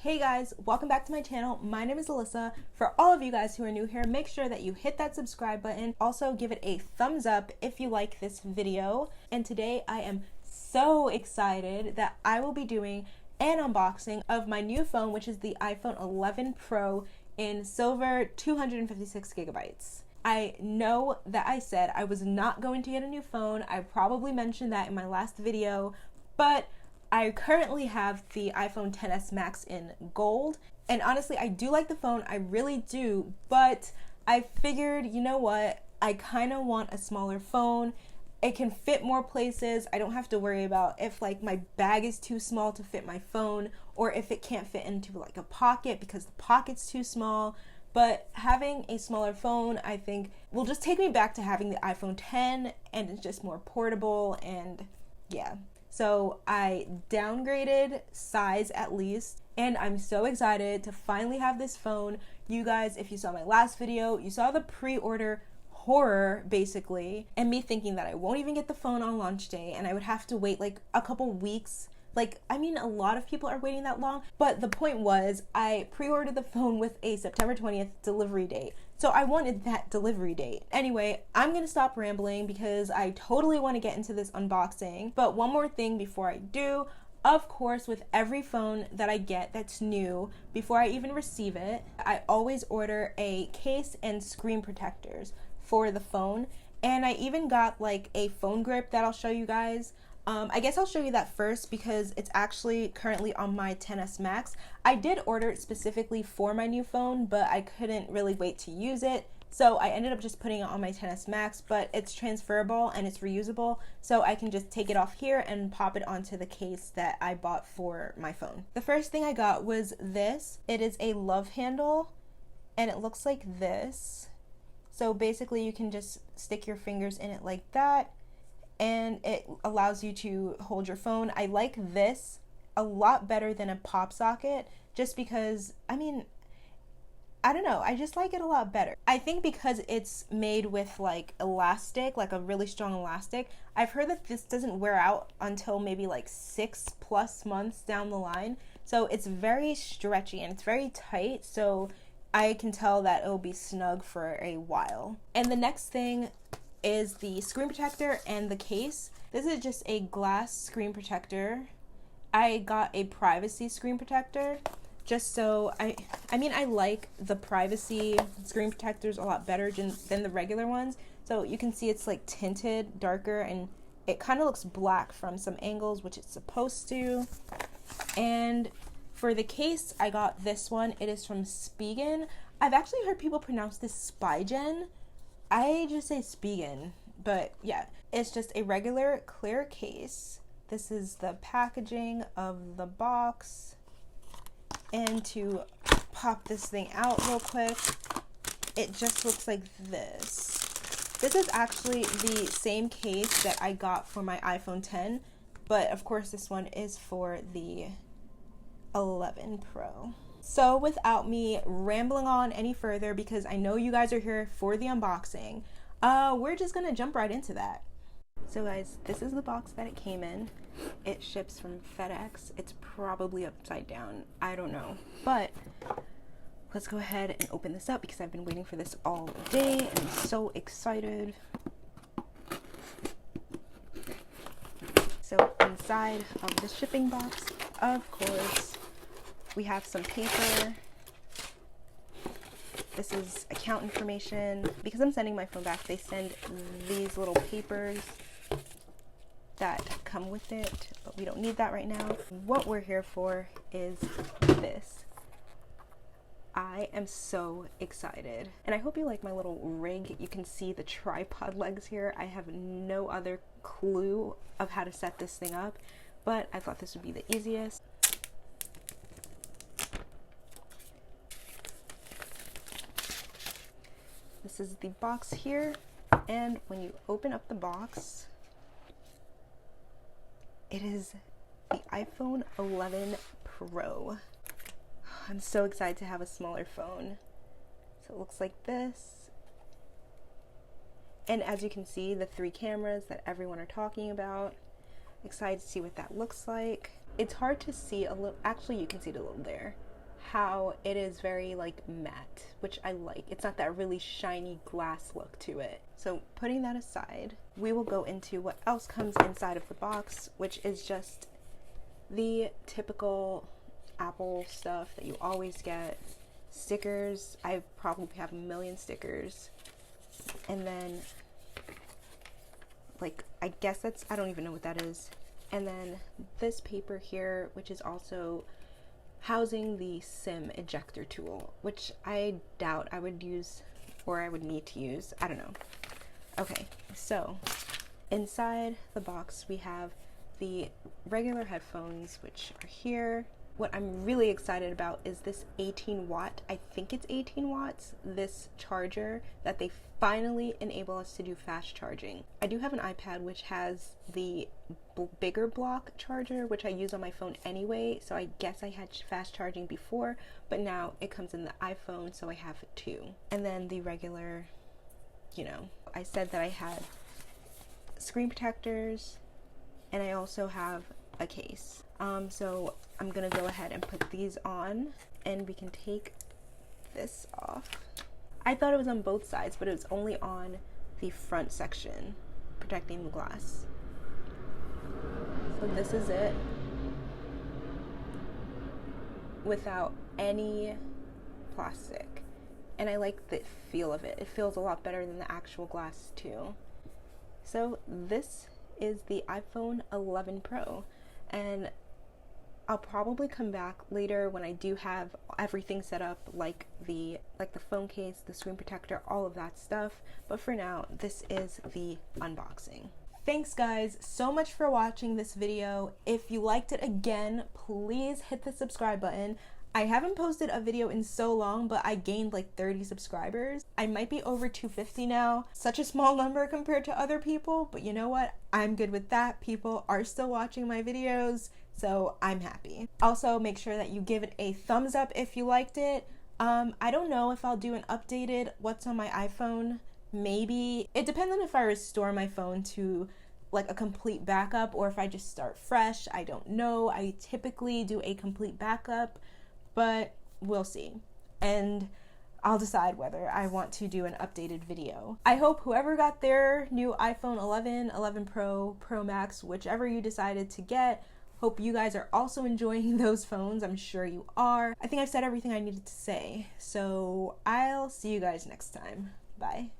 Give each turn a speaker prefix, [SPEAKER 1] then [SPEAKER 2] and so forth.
[SPEAKER 1] Hey guys, welcome back to my channel. My name is Alyssa. For all of you guys who are new here, make sure that you hit that subscribe button. Also give it a thumbs up if you like this video. And today I am so excited that I will be doing an unboxing of my new phone, which is the iPhone 11 Pro in silver 256 gigabytes. I know that I said I was not going to get a new phone. I probably mentioned that in my last video, but I currently have the iPhone XS Max in gold, and honestly, I do like the phone, I really do, but I figured, you know what, I kind of want a smaller phone. It can fit more places. I don't have to worry about if like my bag is too small to fit my phone, or if it can't fit into like a pocket because the pocket's too small. But having a smaller phone, I think, will just take me back to having the iPhone X, and it's just more portable, and yeah. So I downgraded size at least, and I'm so excited to finally have this phone. You guys, if you saw my last video, you saw the pre-order horror basically, and me thinking that I won't even get the phone on launch day and I would have to wait like a couple weeks. Like, I mean, a lot of people are waiting that long, but the point was I pre-ordered the phone with a September 20th delivery date. So I wanted that delivery date. Anyway, I'm gonna stop rambling because I totally want to get into this unboxing. But one more thing before I do, of course, with every phone that I get that's new, before I even receive it, I always order a case and screen protectors for the phone. And I even got like a phone grip that I'll show you guys. I guess I'll show you that first because it's actually currently on my XS Max. I did order it specifically for my new phone, but I couldn't really wait to use it. So I ended up just putting it on my XS Max, but it's transferable and it's reusable. So I can just take it off here and pop it onto the case that I bought for my phone. The first thing I got was this. It is a love handle and it looks like this. So basically you can just stick your fingers in it like that, and it allows you to hold your phone. I like this a lot better than a pop socket just because, I mean, I don't know, I just like it a lot better. I think because it's made with like elastic, like a really strong elastic, I've heard that this doesn't wear out until maybe like 6+ months down the line. So it's very stretchy and it's very tight, so I can tell that it'll be snug for a while. And the next thing is the screen protector and the case. This is just a glass screen protector. I got a privacy screen protector just so I mean, I like the privacy screen protectors a lot better than the regular ones. So you can see it's like tinted darker and it kind of looks black from some angles, which it's supposed to. And for the case, I got this one. It is from Spigen. I've actually heard people pronounce this Spigen. I just say Spigen, but yeah, it's just a regular clear case. This is the packaging of the box. And to pop this thing out real quick, it just looks like this. This is actually the same case that I got for my iPhone X, but of course this one is for the 11 Pro. So without me rambling on any further, because I know you guys are here for the unboxing, we're just gonna jump right into that. So guys, this is the box that it came in. It ships from FedEx. It's probably upside down, I don't know. But let's go ahead and open this up because I've been waiting for this all day and I'm so excited. So inside of the shipping box, of course, we have some paper. This is account information. Because I'm sending my phone back, they send these little papers that come with it, but we don't need that right now. What we're here for is this. I am so excited. And I hope you like my little rig. You can see the tripod legs here. I have no other clue of how to set this thing up, but I thought this would be the easiest. This is the box here, and when you open up the box, it is the iPhone 11 Pro. I'm so excited to have a smaller phone. So it looks like this. And as you can see, the 3 cameras that everyone are talking about. Excited to see what that looks like. It's hard to see a little, actually you can see it a little there. how it is very like matte, which I like. It's not that really shiny glass look to it. So putting that aside, we will go into what else comes inside of the box, which is just the typical Apple stuff that you always get. Stickers. I probably have a million stickers. And then, like, I guess that's, I don't even know what that is. And then this paper here, which is also housing the SIM ejector tool, which I doubt I would use or I would need to use. I don't know. Okay, so inside the box we have the regular headphones, which are here. What I'm really excited about is this 18 watt, I think it's 18 watts, this charger that they finally enable us to do fast charging. I do have an iPad which has the bigger block charger, which I use on my phone anyway, so I guess I had fast charging before, but now it comes in the iPhone, so I have it too. And then the regular, you know, I said that I had screen protectors, and I also have a case. So I'm gonna go ahead and put these on, and we can take this off. I thought it was on both sides, but it was only on the front section, protecting the glass. So this is it, without any plastic. And I like the feel of it. It feels a lot better than the actual glass too. So this is the iPhone 11 Pro, and I'll probably come back later when I do have everything set up, like the phone case, the screen protector, all of that stuff. But for now, this is the unboxing. Thanks guys so much for watching this video. If you liked it, again, please hit the subscribe button. I haven't posted a video in so long, but I gained like 30 subscribers. I might be over 250 now. Such a small number compared to other people, but you know what? I'm good with that. People are still watching my videos, so I'm happy. Also, make sure that you give it a thumbs up if you liked it. I don't know if I'll do an updated what's on my iPhone. Maybe. It depends on if I restore my phone to like a complete backup or if I just start fresh. I don't know. I typically do a complete backup, but we'll see. And I'll decide whether I want to do an updated video. I hope whoever got their new iPhone 11, 11 Pro, Pro Max, whichever you decided to get, hope you guys are also enjoying those phones. I'm sure you are. I think I've said everything I needed to say. So I'll see you guys next time. Bye.